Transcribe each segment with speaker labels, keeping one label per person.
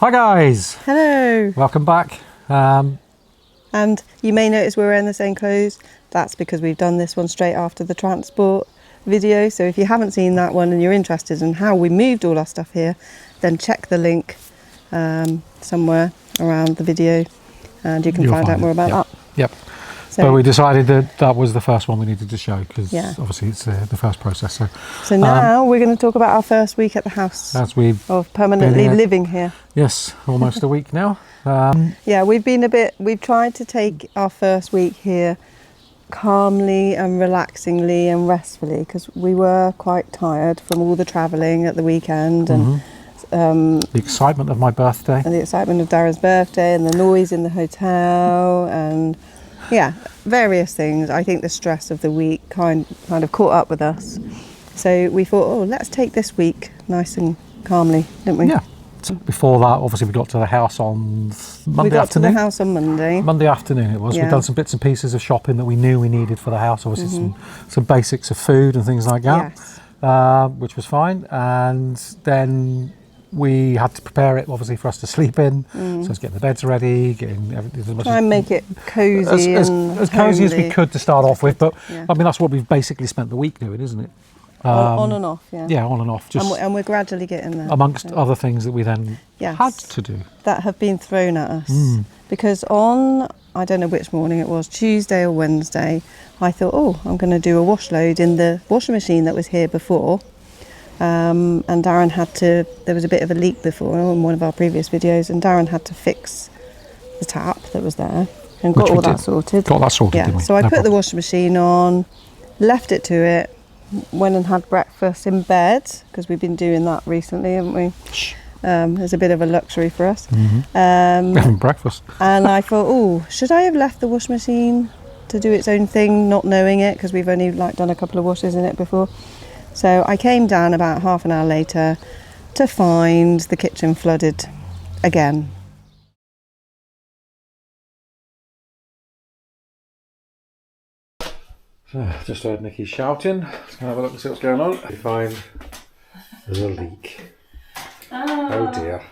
Speaker 1: Hi guys!
Speaker 2: Hello!
Speaker 1: Welcome back.
Speaker 2: And you may notice we're wearing the same clothes. That's because we've done this one straight after the transport video. So if you haven't seen that one and you're interested in how we moved all our stuff here, then check the link somewhere around the video and you can find out more about that.
Speaker 1: Yep.
Speaker 2: So,
Speaker 1: but we decided that that was the first one we needed to show because obviously it's the first process.
Speaker 2: So now we're going to talk about our first week at the house
Speaker 1: as we've
Speaker 2: of permanently living here.
Speaker 1: Yes, almost a week now.
Speaker 2: Yeah, we've tried to take our first week here calmly and relaxingly and restfully because we were quite tired from all the travelling at the weekend and
Speaker 1: the excitement of my birthday.
Speaker 2: And the excitement of Darren's birthday and the noise in the hotel and various things. I think the stress of the week kind of caught up with us. So we thought, let's take this week nice and calmly, didn't we?
Speaker 1: Yeah. So before that, obviously, we got to the house on Monday afternoon.
Speaker 2: We got to the house on Monday.
Speaker 1: Monday afternoon it was.
Speaker 2: Yeah.
Speaker 1: We'd done some bits and pieces of shopping that we knew we needed for the house. Obviously, some basics of food and things like that, which was fine. And then we had to prepare it, obviously, for us to sleep in. So it's getting the beds ready, getting everything.
Speaker 2: Try and make it cosy
Speaker 1: as cosy as we could to start off with. But I mean, that's what we've basically spent the week doing, isn't it?
Speaker 2: On and off, yeah.
Speaker 1: Yeah, on and off. Just
Speaker 2: and we're gradually getting there.
Speaker 1: Amongst other things that we then had to do.
Speaker 2: That have been thrown at us. Because on, I don't know which morning it was, Tuesday or Wednesday, I thought, I'm going to do a wash load in the washing machine that was here before. And Darren there was a bit of a leak before in one of our previous videos, and Darren had to fix the tap that was there and got all that sorted.
Speaker 1: Got that sorted, didn't we?
Speaker 2: So I put the washing machine on, left it to it, went and had breakfast in bed, because we've been doing that recently, haven't we? It's a bit of a luxury for us.
Speaker 1: Having breakfast.
Speaker 2: And I thought, should I have left the washing machine to do its own thing, not knowing it, because we've only done a couple of washes in it before. So I came down about half an hour later to find the kitchen flooded again.
Speaker 1: Just heard Nikki shouting. Let's go have a look and see what's going on. We find there's a leak. Oh dear.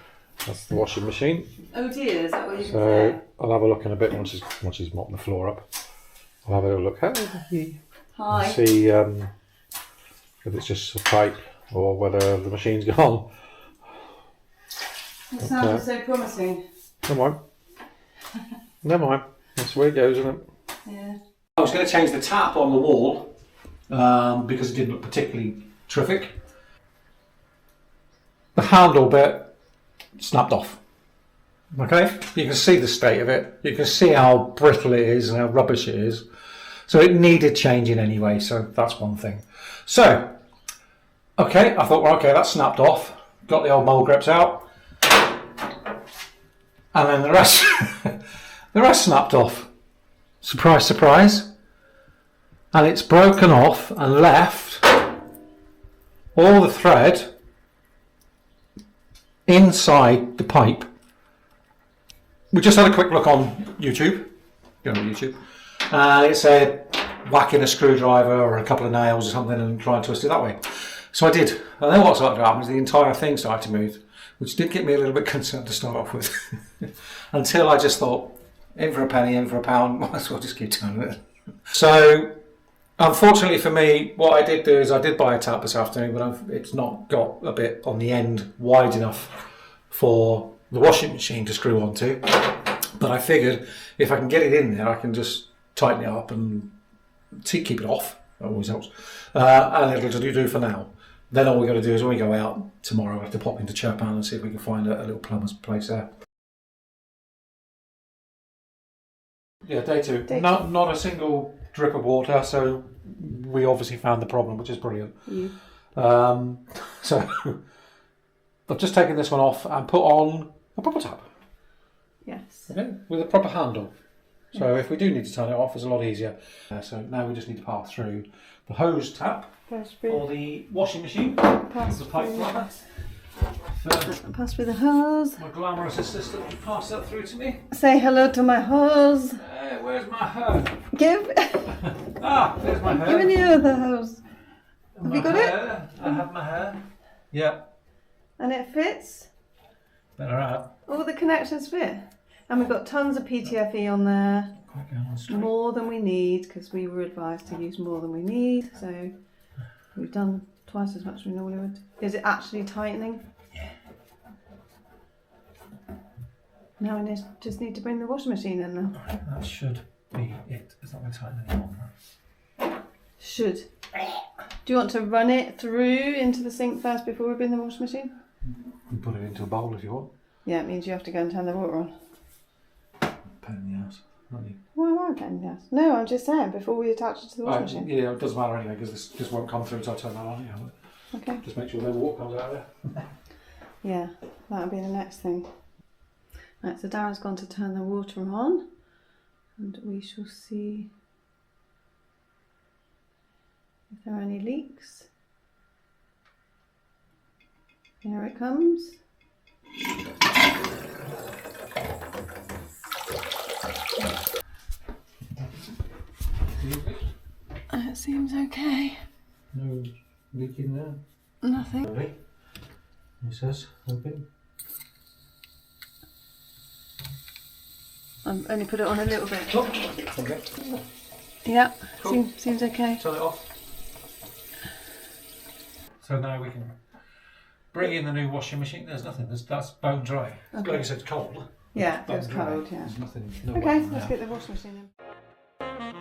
Speaker 1: That's the washing machine.
Speaker 2: Oh dear, is that what you said?
Speaker 1: So I'll have a look in a bit once she's mopped the floor up. I'll have a little look.
Speaker 2: Hi.
Speaker 1: And see if it's just a pipe or whether the machine's gone.
Speaker 2: It sounds so promising.
Speaker 1: Never mind. That's the way it goes, isn't it?
Speaker 2: Yeah.
Speaker 1: I was going to change the tap on the wall because it didn't look particularly terrific. The handle bit snapped off. Okay, you can see the state of it. You can see how brittle it is and how rubbish it is. So it needed changing anyway. So that's one thing. So, okay, I thought, well, okay, that snapped off. Got the old mold grips out, and then the rest, the rest snapped off. Surprise, surprise. And it's broken off and left all the thread inside the pipe. We just had a quick look on YouTube. Go on YouTube. And it said whack in a screwdriver or a couple of nails or something and try and twist it that way. So I did. And then what started to happen is the entire thing started to move, which did get me a little bit concerned to start off with. Until I just thought, in for a penny, in for a pound, might as well just keep turning it. So, unfortunately for me, what I did do is I did buy a tap this afternoon, but it's not got a bit on the end wide enough for the washing machine to screw onto. But I figured if I can get it in there, I can just tighten it up and keep it off. That always helps. And it'll do for now. Then all we've got to do is when we go out tomorrow, we have to pop into Chirpan and see if we can find a little plumber's place there. Yeah, day two. Not a single drip of water, so we obviously found the problem, which is brilliant. So I've just taken this one off and put on a proper tap.
Speaker 2: Yes.
Speaker 1: Okay, with a proper handle. So if we do need to turn it off, it's a lot easier. So now we just need to pass through the hose tap for the washing machine. Pass the pipe plumber.
Speaker 2: Pass through the hose.
Speaker 1: My glamorous assistant will pass that through to me.
Speaker 2: Say hello to my hose.
Speaker 1: Where's my hose?
Speaker 2: There's
Speaker 1: my hair.
Speaker 2: Giving you the hose. Have you got it?
Speaker 1: I have my hair. Yeah.
Speaker 2: And it fits?
Speaker 1: Better at.
Speaker 2: All the connections fit. And we've got tons of PTFE on there.
Speaker 1: Quite going on straight.
Speaker 2: More than we need, because we were advised to use more than we need. So we've done twice as much as we normally would. Is it actually tightening?
Speaker 1: Yeah.
Speaker 2: Now I just need to bring the washing machine in now.
Speaker 1: That should be it. It's not going to tighten anymore.
Speaker 2: Should. Do you want to run it through into the sink first before we bring the washing machine?
Speaker 1: You can put it into a bowl if you want.
Speaker 2: Yeah, it means you have to go and turn the water on.
Speaker 1: Pain in the ass, aren't you?
Speaker 2: Why am I getting gas? No, I'm just saying before we attach it to the washing machine.
Speaker 1: Yeah, it doesn't matter anyway because this won't come through until I turn that on. Yeah.
Speaker 2: Okay.
Speaker 1: Just make sure no water comes out of there.
Speaker 2: Yeah, that'll be the next thing. Right, so Darren's gone to turn the water on, and we shall see if there are any leaks. Here it comes. It seems okay.
Speaker 1: No leak in there.
Speaker 2: Nothing.
Speaker 1: Lovely. He says, open.
Speaker 2: I've only put it on a little bit.
Speaker 1: Oh, okay.
Speaker 2: Yeah,
Speaker 1: Cool.
Speaker 2: seems okay.
Speaker 1: Turn it off. So now we can bring in the new washing machine. There's nothing. That's bone dry.
Speaker 2: Okay.
Speaker 1: Like I said, cold.
Speaker 2: Yeah,
Speaker 1: Bone
Speaker 2: it was
Speaker 1: dry.
Speaker 2: cold, yeah.
Speaker 1: There's nothing. No
Speaker 2: Okay,
Speaker 1: wet
Speaker 2: let's
Speaker 1: now.
Speaker 2: get the washing machine in.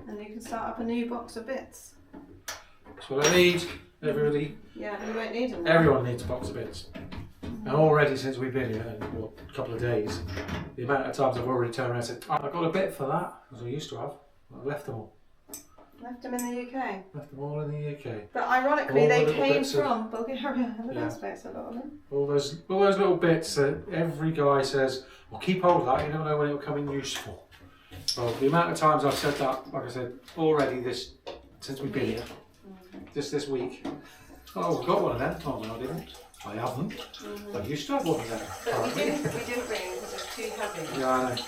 Speaker 2: And you can start up a new box of bits.
Speaker 1: That's what I need. Everybody,
Speaker 2: Yeah, you won't need them.
Speaker 1: everyone needs a box of bits. And already since we've been here, in what, a couple of days, the amount of times I've already turned around and said, I've got a bit for that, as I used to have. I left them all.
Speaker 2: Left them in the UK.
Speaker 1: Left them all in the UK.
Speaker 2: But ironically,
Speaker 1: All
Speaker 2: they
Speaker 1: the little
Speaker 2: came
Speaker 1: bits of-
Speaker 2: from Bulgaria. Look at
Speaker 1: Yeah.
Speaker 2: those bits, a lot of them.
Speaker 1: All those little bits that every guy says, well, keep hold of that, you never know when it'll come in useful. Well, the amount of times I've said that, like I said, already since we've been here, just this week. Oh, we've got one of them. Oh, no, I didn't. I haven't. I used to have one of them.
Speaker 2: But we didn't bring it because it's too heavy.
Speaker 1: Yeah, I know.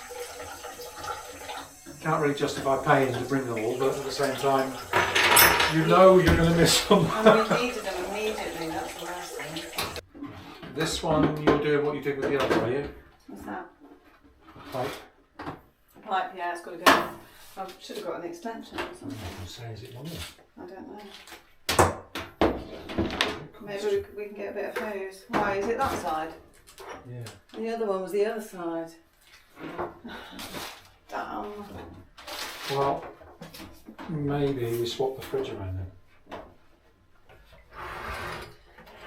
Speaker 1: Can't really justify paying to bring them all, but at the same time, you know you're going to miss some.
Speaker 2: And we needed them immediately, that's the worst thing.
Speaker 1: This one, you're doing what you did with the other, are you?
Speaker 2: What's that?
Speaker 1: Pipe.
Speaker 2: The pipe, yeah, it's got to go. I should have got an extension or something.
Speaker 1: Say, is it longer?
Speaker 2: I don't know. Maybe we can get a bit of hose. Why, is it that side?
Speaker 1: Yeah.
Speaker 2: And the other one was the other side. Damn.
Speaker 1: Well, maybe we swap the fridge around then.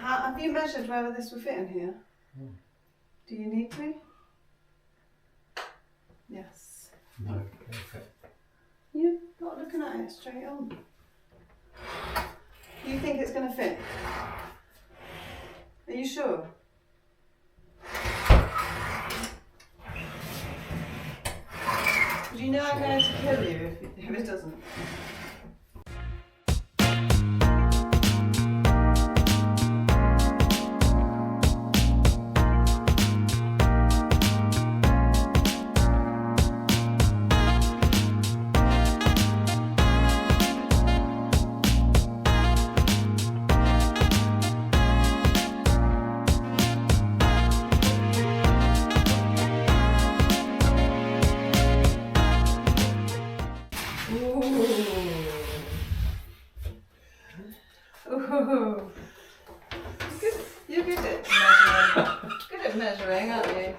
Speaker 2: Have you measured whether this will fit in here?
Speaker 1: Mm.
Speaker 2: Do you need to? Yes.
Speaker 1: No. Okay.
Speaker 2: You're not looking at it straight on. You think it's going to fit? Are you sure? Do you know I'm going to kill you if it doesn't? Ooh. You're good at measuring. Good at measuring, aren't you?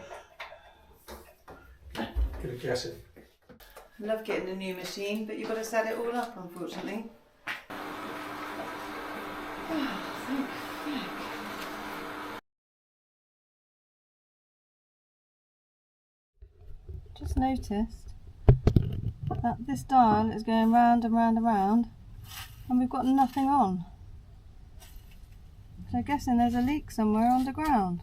Speaker 1: Good at guessing.
Speaker 2: I love getting a new machine, but you've got to set it all up, unfortunately. Oh, thank heck. Just noticed that this dial is going round and round and round, and we've got nothing on. So I'm guessing there's a leak somewhere underground.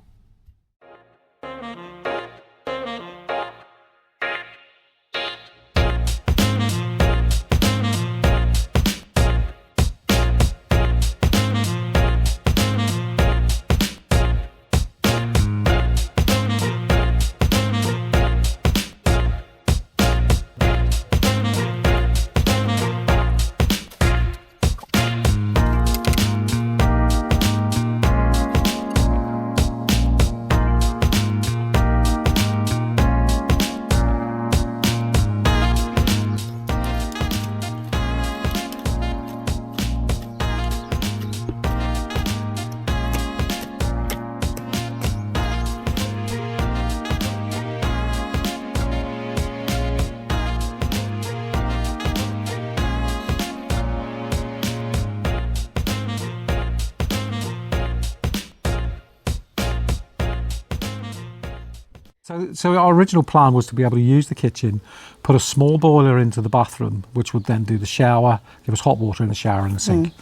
Speaker 1: So our original plan was to be able to use the kitchen, put a small boiler into the bathroom, which would then do the shower, give us hot water in the shower and the sink.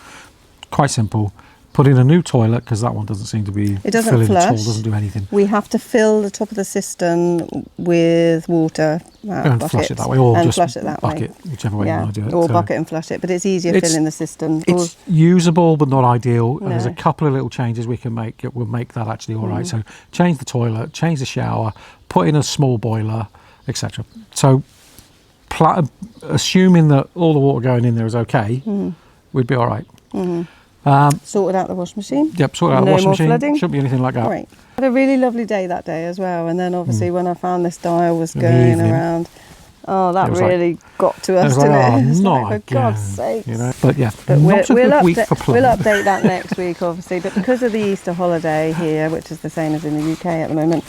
Speaker 1: Quite simple. Put in a new toilet, because that one doesn't seem to be
Speaker 2: It doesn't
Speaker 1: filling
Speaker 2: flush.
Speaker 1: at all, doesn't do anything.
Speaker 2: We have to fill the top of the cistern with water.
Speaker 1: And flush it that way, or
Speaker 2: and
Speaker 1: just
Speaker 2: flush it that
Speaker 1: bucket,
Speaker 2: way.
Speaker 1: whichever way you want to do it.
Speaker 2: Or
Speaker 1: So
Speaker 2: bucket and flush it, but it's easier filling the cistern.
Speaker 1: It's usable, but not ideal. And there's a
Speaker 2: No.
Speaker 1: couple of little changes we can make. It will make that actually all right. So change the toilet, change the shower, put in a small boiler, etc. So assuming that all the water going in there is okay, we'd be all right.
Speaker 2: Sorted out the washing machine.
Speaker 1: Yep, sort out the
Speaker 2: No
Speaker 1: washing
Speaker 2: more
Speaker 1: machine.
Speaker 2: flooding?
Speaker 1: Shouldn't be anything like that.
Speaker 2: Right. Had a really lovely day that day as well. And then obviously when I found this dial was
Speaker 1: In the
Speaker 2: going
Speaker 1: evening.
Speaker 2: around, that
Speaker 1: It was like-
Speaker 2: really got to us,
Speaker 1: It was like,
Speaker 2: didn't
Speaker 1: oh,
Speaker 2: it? It's
Speaker 1: not
Speaker 2: like, for
Speaker 1: again,
Speaker 2: God's sake.
Speaker 1: you know. But yeah,
Speaker 2: But
Speaker 1: not a good week for
Speaker 2: we'll
Speaker 1: plumbing.
Speaker 2: update that next week, obviously. But because of the Easter holiday here, which is the same as in the UK at the moment,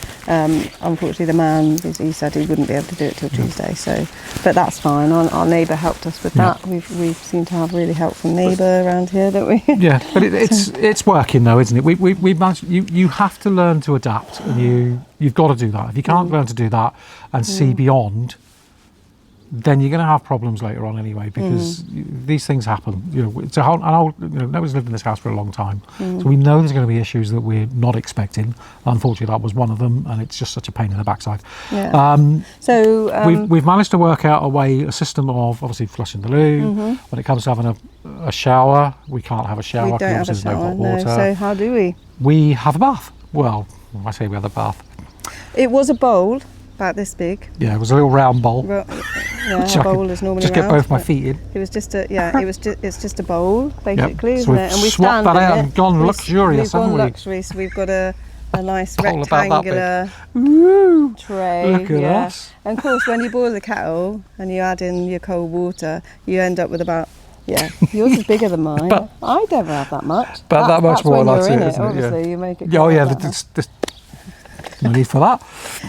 Speaker 2: unfortunately the man, he said he wouldn't be able to do it till Tuesday. So, but that's fine. Our neighbour helped us with that. We seem to have really helpful neighbour around here, don't we?
Speaker 1: Yeah, but it's working though, isn't it? We managed. You have to learn to adapt, and you've got to do that. If you can't learn to do that and see beyond, then you're going to have problems later on anyway, because these things happen. You know, it's nobody's lived in this house for a long time, so we know there's going to be issues that we're not expecting. Unfortunately, that was one of them, and it's just such a pain in the backside.
Speaker 2: Yeah.
Speaker 1: We've managed to work out a system of obviously flushing the loo. When it comes to having a shower, we can't have a shower
Speaker 2: we don't have a
Speaker 1: because there's no
Speaker 2: shower.
Speaker 1: hot water.
Speaker 2: No. So how do we?
Speaker 1: We have a bath. Well, I say we have a bath.
Speaker 2: It was a bowl about this big.
Speaker 1: Yeah, it was a little round bowl.
Speaker 2: Yeah,
Speaker 1: which
Speaker 2: a
Speaker 1: I
Speaker 2: bowl
Speaker 1: could
Speaker 2: is normally
Speaker 1: just get
Speaker 2: round,
Speaker 1: both my
Speaker 2: but
Speaker 1: feet in.
Speaker 2: It was just it's just a bowl basically,
Speaker 1: Yep.
Speaker 2: isn't
Speaker 1: So we've
Speaker 2: it? And we
Speaker 1: swapped
Speaker 2: stand
Speaker 1: that
Speaker 2: in
Speaker 1: out
Speaker 2: it.
Speaker 1: and gone luxurious,
Speaker 2: We've gone
Speaker 1: haven't we?
Speaker 2: luxury, so we've got a nice
Speaker 1: Bowl about that
Speaker 2: rectangular
Speaker 1: Woo!
Speaker 2: tray.
Speaker 1: Look at us.
Speaker 2: And of course, when you boil the kettle and you add in your cold water, you end up with about yours is bigger than mine.
Speaker 1: But-
Speaker 2: I never have that much.
Speaker 1: But that much
Speaker 2: that's
Speaker 1: more,
Speaker 2: when
Speaker 1: that's
Speaker 2: you're in
Speaker 1: it,
Speaker 2: it.
Speaker 1: isn't it? Yeah.
Speaker 2: Obviously, you make it.
Speaker 1: Oh
Speaker 2: quite
Speaker 1: yeah,
Speaker 2: like that.
Speaker 1: there's no need for that.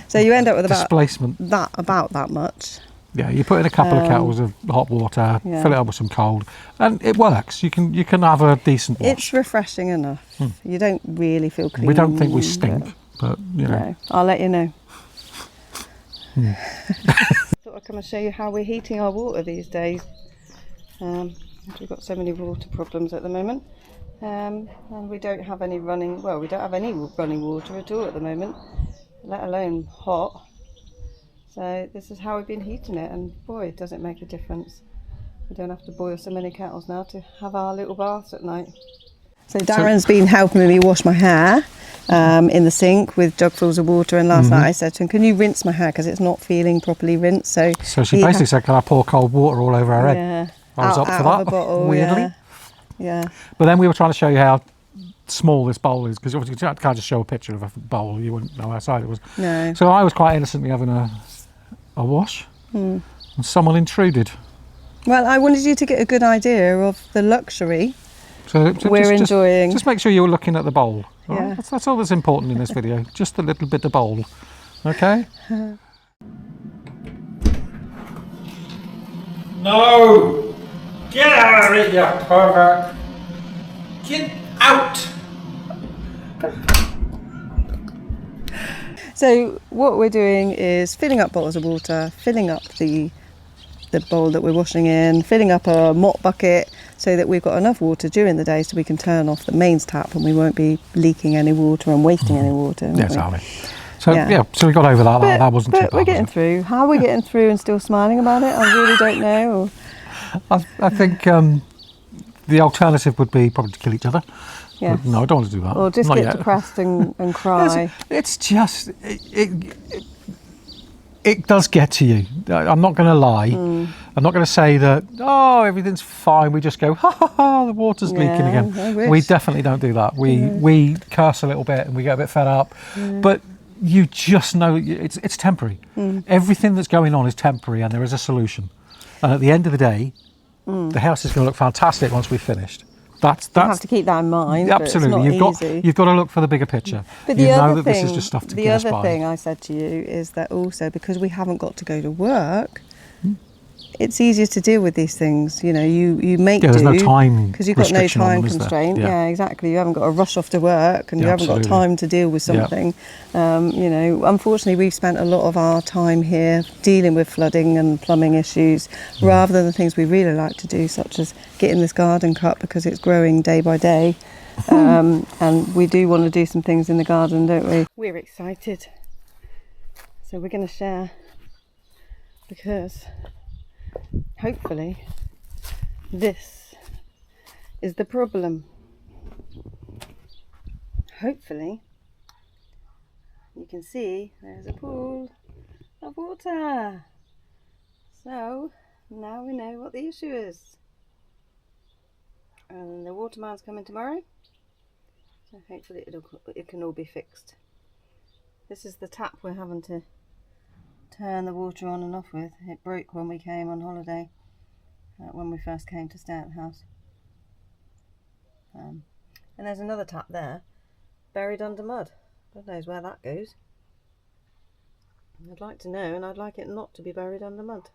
Speaker 2: So you end up with
Speaker 1: Displacement.
Speaker 2: about that much.
Speaker 1: Yeah, you put in a couple of kettles of hot water,
Speaker 2: yeah.
Speaker 1: fill it up with some cold, and it works. You can have a decent wash.
Speaker 2: It's refreshing enough. You don't really feel clean.
Speaker 1: We don't think we stink, but you know.
Speaker 2: No, I'll let you know. Thought I'd come and show you how we're heating our water these days. We've got so many water problems at the moment, and we don't have any running. Well, we don't have any running water at all at the moment, let alone hot. So this is how we've been heating it, and boy, does it make a difference. We don't have to boil so many kettles now to have our little baths at night. So Darren's been helping me wash my hair in the sink with jugfuls of water, and last night I said to him, can you rinse my hair because it's not feeling properly rinsed. So
Speaker 1: she basically said, can I pour cold water all over her head?
Speaker 2: Yeah,
Speaker 1: I was up for
Speaker 2: out
Speaker 1: that,
Speaker 2: of a bottle,
Speaker 1: weirdly.
Speaker 2: Yeah.
Speaker 1: But then we were trying to show you how small this bowl is, because obviously you can't just show a picture of a bowl, you wouldn't know how size it was.
Speaker 2: No.
Speaker 1: So I was quite innocently having a wash, and someone intruded.
Speaker 2: Well, I wanted you to get a good idea of the luxury
Speaker 1: So
Speaker 2: we're enjoying.
Speaker 1: Just make sure you're looking at the bowl. All
Speaker 2: Yeah.
Speaker 1: right? That's all that's important in this video. Just a little bit of bowl. Okay? No! Get out of it, you pervert! Get out!
Speaker 2: So what we're doing is filling up bottles of water, filling up the bowl that we're washing in, filling up a mop bucket so that we've got enough water during the day so we can turn off the mains tap and we won't be leaking any water and wasting any water. won't
Speaker 1: Yes,
Speaker 2: we?
Speaker 1: Ali. So
Speaker 2: Yeah.
Speaker 1: so we got over that. That wasn't too
Speaker 2: But
Speaker 1: bad.
Speaker 2: we're getting
Speaker 1: was
Speaker 2: through. How are we getting through and still smiling about it? I really don't know.
Speaker 1: it? I think the alternative would be probably to kill each other.
Speaker 2: Yes.
Speaker 1: But no, I don't want to do that.
Speaker 2: Or just
Speaker 1: Not
Speaker 2: get
Speaker 1: yet.
Speaker 2: depressed and cry.
Speaker 1: It's just it does get to you. I'm not going to lie. I'm not going to say that everything's fine. We just go the water's leaking
Speaker 2: Yeah,
Speaker 1: again.
Speaker 2: I wish.
Speaker 1: We definitely don't do that. We curse a little bit and we get a bit fed up. But you just know it's temporary. Everything that's going on is temporary, and there is a solution. And at the end of the day, the house is going to look fantastic once we've finished. That's
Speaker 2: You have to keep that in mind.
Speaker 1: absolutely.
Speaker 2: But it's not easy.
Speaker 1: You've got to look for the bigger picture.
Speaker 2: But
Speaker 1: you
Speaker 2: the
Speaker 1: know
Speaker 2: other
Speaker 1: that
Speaker 2: thing,
Speaker 1: this is just stuff to
Speaker 2: the
Speaker 1: get us
Speaker 2: other
Speaker 1: by.
Speaker 2: thing I said to you is that also because we haven't got to go to work, it's easier to deal with these things. You know, you make
Speaker 1: Yeah, there's no
Speaker 2: do
Speaker 1: time
Speaker 2: because you've got no
Speaker 1: restriction on
Speaker 2: time
Speaker 1: them, is there?
Speaker 2: constraint.
Speaker 1: Yeah.
Speaker 2: Yeah, exactly. You haven't got to rush off to work, and
Speaker 1: Yeah,
Speaker 2: you haven't got
Speaker 1: absolutely.
Speaker 2: time to deal with
Speaker 1: Yeah.
Speaker 2: something. You know, unfortunately, we've spent a lot of our time here dealing with flooding and plumbing issues, rather than the things we really like to do, such as getting this garden cut because it's growing day by day. And we do want to do some things in the garden, don't we? We're excited, so we're going to share, because hopefully this is the problem. Hopefully you can see there's a pool of water, so now we know what the issue is, and the waterman's coming tomorrow, so hopefully it can all be fixed. This is the tap we're having to turn the water on and off with. It broke when we came on holiday, when we first came to stay at the house. And there's another tap there, buried under mud. God knows where that goes. I'd like to know, and I'd like it not to be buried under mud.